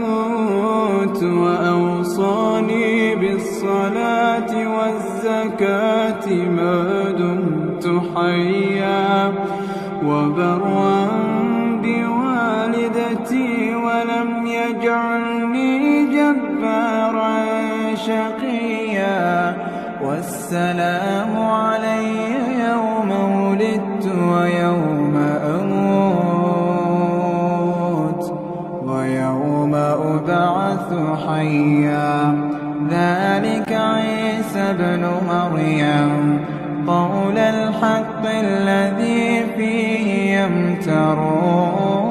أموت وأوصاني بالصلاة والزكاة ما دمت حيا وبرا بوالدتي ولم يجعلني جبارا شقيا والسلام علي يوم ولدت ويوم أموت ويوم أبعث حيا ذلك عيسى ابن مريم قول الحق الذي فيه يمترون